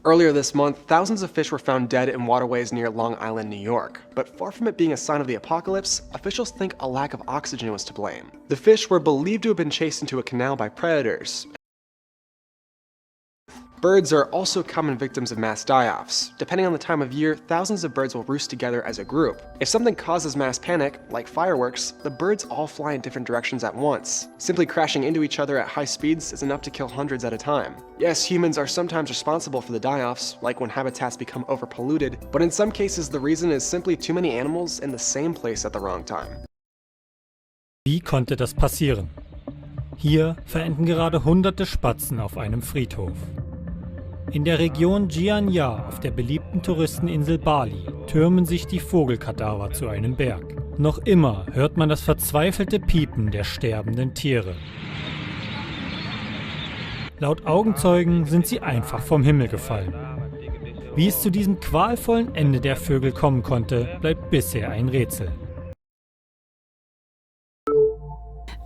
Earlier this month, thousands of fish were found dead in waterways near Long Island, New York. But far from it being a sign of the apocalypse, officials think a lack of oxygen was to blame. The fish were believed to have been chased into a canal by predators. Birds are also common victims of mass die-offs. Depending on the time of year, thousands of birds will roost together as a group. If something causes mass panic, like fireworks, the birds all fly in different directions at once. Simply crashing into each other at high speeds is enough to kill hundreds at a time. Yes, humans are sometimes responsible for the die-offs, like when habitats become overpolluted, but in some cases the reason is simply too many animals in the same place at the wrong time. Wie konnte das passieren? Hier verenden gerade hunderte Spatzen auf einem Friedhof. In der Region Gianyar auf der beliebten Touristeninsel Bali türmen sich die Vogelkadaver zu einem Berg. Noch immer hört man das verzweifelte Piepen der sterbenden Tiere. Laut Augenzeugen sind sie einfach vom Himmel gefallen. Wie es zu diesem qualvollen Ende der Vögel kommen konnte, bleibt bisher ein Rätsel.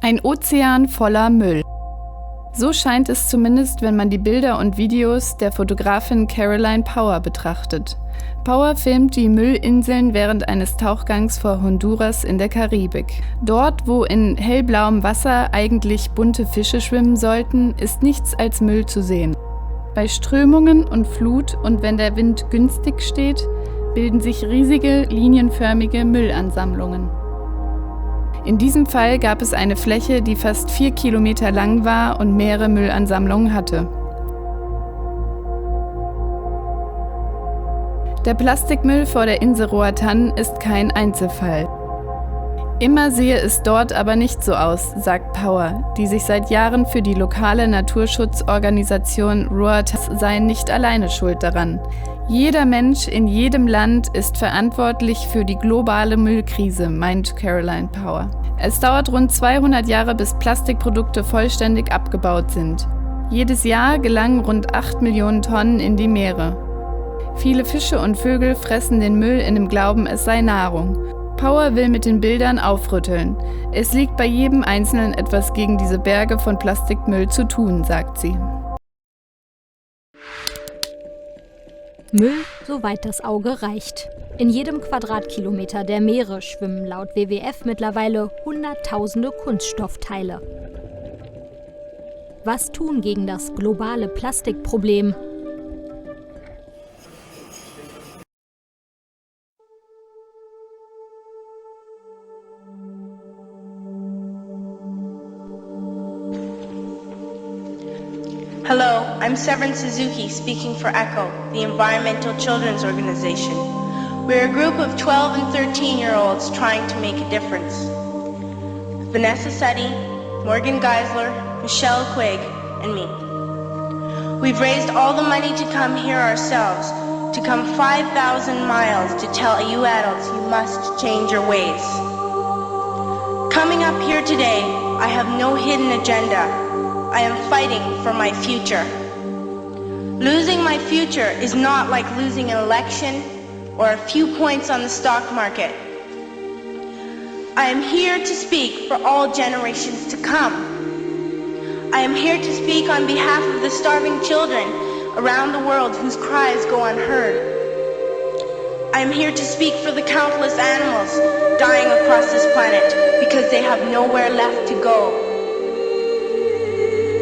Ein Ozean voller Müll. So scheint es zumindest, wenn man die Bilder und Videos der Fotografin Caroline Power betrachtet. Power filmt die Müllinseln während eines Tauchgangs vor Honduras in der Karibik. Dort, wo in hellblauem Wasser eigentlich bunte Fische schwimmen sollten, ist nichts als Müll zu sehen. Bei Strömungen und Flut und wenn der Wind günstig steht, bilden sich riesige, linienförmige Müllansammlungen. In diesem Fall gab es eine Fläche, die fast 4 Kilometer lang war und mehrere Müllansammlungen hatte. Der Plastikmüll vor der Insel Roatan ist kein Einzelfall. Immer sehe es dort aber nicht so aus, sagt Power, die sich seit Jahren für die lokale Naturschutzorganisation Roatan seien nicht alleine schuld daran. Jeder Mensch in jedem Land ist verantwortlich für die globale Müllkrise, meint Caroline Power. Es dauert rund 200 Jahre, bis Plastikprodukte vollständig abgebaut sind. Jedes Jahr gelangen rund 8 Millionen Tonnen in die Meere. Viele Fische und Vögel fressen den Müll in dem Glauben, es sei Nahrung. Power will mit den Bildern aufrütteln. Es liegt bei jedem Einzelnen etwas gegen diese Berge von Plastikmüll zu tun, sagt sie. Müll, soweit das Auge reicht. In jedem Quadratkilometer der Meere schwimmen laut WWF mittlerweile Hunderttausende Kunststoffteile. Was tun gegen das globale Plastikproblem? Hello, I'm Severin Suzuki speaking for ECHO, the Environmental Children's Organization. We're a group of 12 and 13-year-olds trying to make a difference. Vanessa Seti, Morgan Geisler, Michelle Quigg, and me. We've raised all the money to come here ourselves, to come 5,000 miles to tell you adults you must change your ways. Coming up here today, I have no hidden agenda. I am fighting for my future. Losing my future is not like losing an election or a few points on the stock market. I am here to speak for all generations to come. I am here to speak on behalf of the starving children around the world whose cries go unheard. I am here to speak for the countless animals dying across this planet because they have nowhere left to go.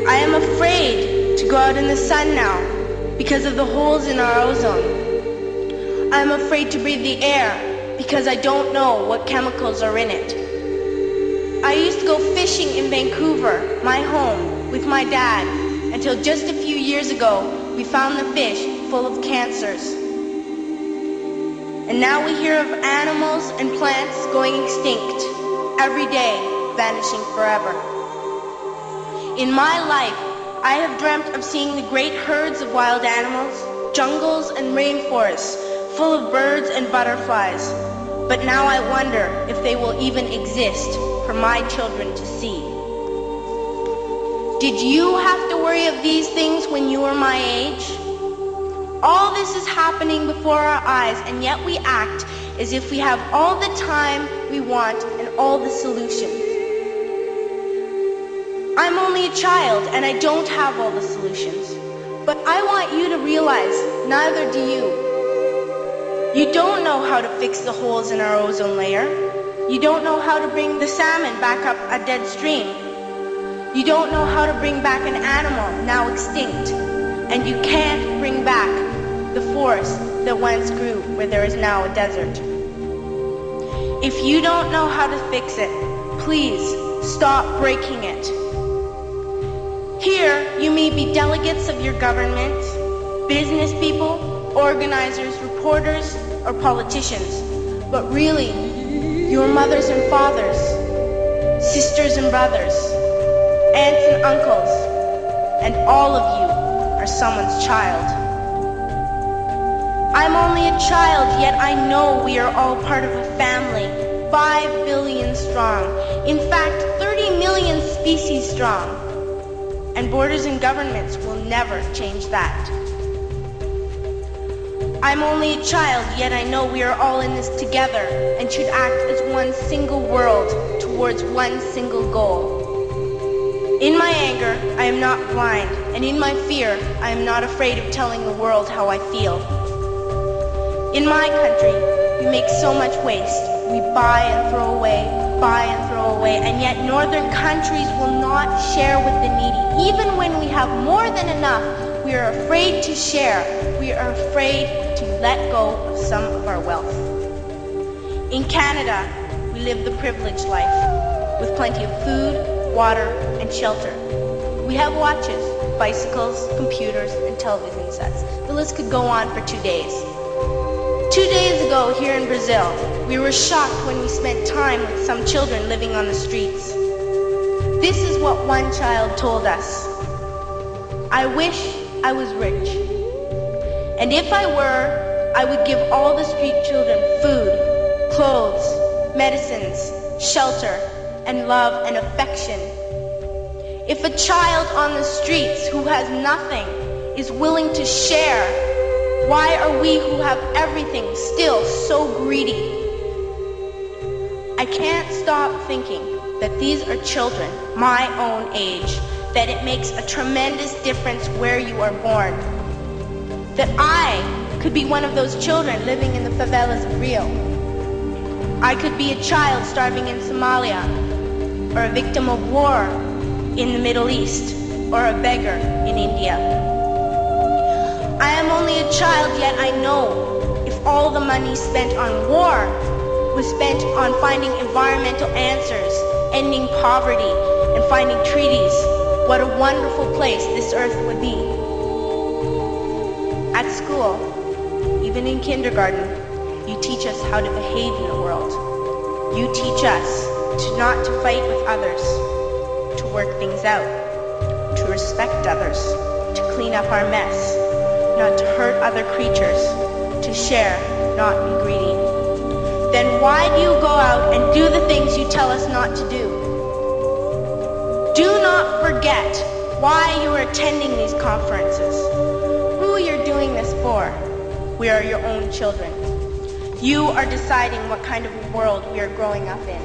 I am afraid to go out in the sun now because of the holes in our ozone. I am afraid to breathe the air because I don't know what chemicals are in it. I used to go fishing in Vancouver, my home, with my dad, until just a few years ago we found the fish full of cancers. And now we hear of animals and plants going extinct, every day vanishing forever. In my life, I have dreamt of seeing the great herds of wild animals, jungles and rainforests full of birds and butterflies. But now I wonder if they will even exist for my children to see. Did you have to worry of these things when you were my age? All this is happening before our eyes, and yet we act as if we have all the time we want and all the solutions. I'm only a child and I don't have all the solutions. But I want you to realize neither do you. You don't know how to fix the holes in our ozone layer. You don't know how to bring the salmon back up a dead stream. You don't know how to bring back an animal now extinct. And you can't bring back the forest that once grew where there is now a desert. If you don't know how to fix it, please stop breaking it. Here, you may be delegates of your government, business people, organizers, reporters, or politicians, but really, your mothers and fathers, sisters and brothers, aunts and uncles, and all of you are someone's child. I'm only a child, yet I know we are all part of a family, 5 billion strong, in fact 30 million species strong. And borders and governments will never change that. I'm only a child, yet I know we are all in this together and should act as one single world towards one single goal. In my anger, I am not blind, and in my fear, I am not afraid of telling the world how I feel. In my country, we make so much waste. We buy and throw away, and yet northern countries will not share with the needy. Even when we have more than enough, we are afraid to share. We are afraid to let go of some of our wealth. In Canada, we live the privileged life, with plenty of food, water, and shelter. We have watches, bicycles, computers, and television sets. The list could go on for 2 days. 2 days ago, here in Brazil, we were shocked when we spent time with some children living on the streets. This is what one child told us. I wish I was rich. And if I were, I would give all the street children food, clothes, medicines, shelter, and love and affection. If a child on the streets who has nothing is willing to share, why are we who have everything still so greedy? I can't stop thinking that these are children my own age, that it makes a tremendous difference where you are born. That I could be one of those children living in the favelas of Rio. I could be a child starving in Somalia, or a victim of war in the Middle East, or a beggar in India. I am only a child, yet I know if all the money spent on war was spent on finding environmental answers, ending poverty, and finding treaties, what a wonderful place this earth would be. At school, even in kindergarten, you teach us how to behave in the world. You teach us not to fight with others, to work things out, to respect others, to clean up our mess, not to hurt other creatures, to share, not be greedy. Then why do you go out and do the things you tell us not to do? Do not forget why you are attending these conferences, who you're doing this for. We are your own children. You are deciding what kind of a world we are growing up in.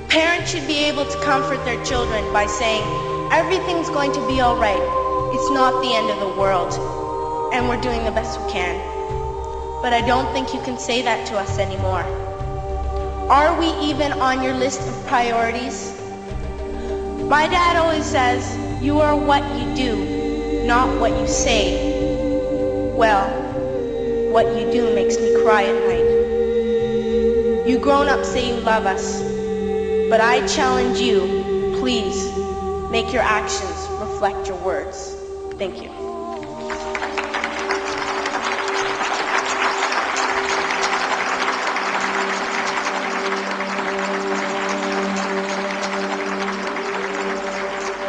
Parents should be able to comfort their children by saying, everything's going to be all right. It's not the end of the world, and we're doing the best we can. But I don't think you can say that to us anymore. Are we even on your list of priorities? My dad always says, you are what you do, not what you say. Well, what you do makes me cry at night. You grown-ups say you love us, but I challenge you, please, make your actions reflect your words. Thank you.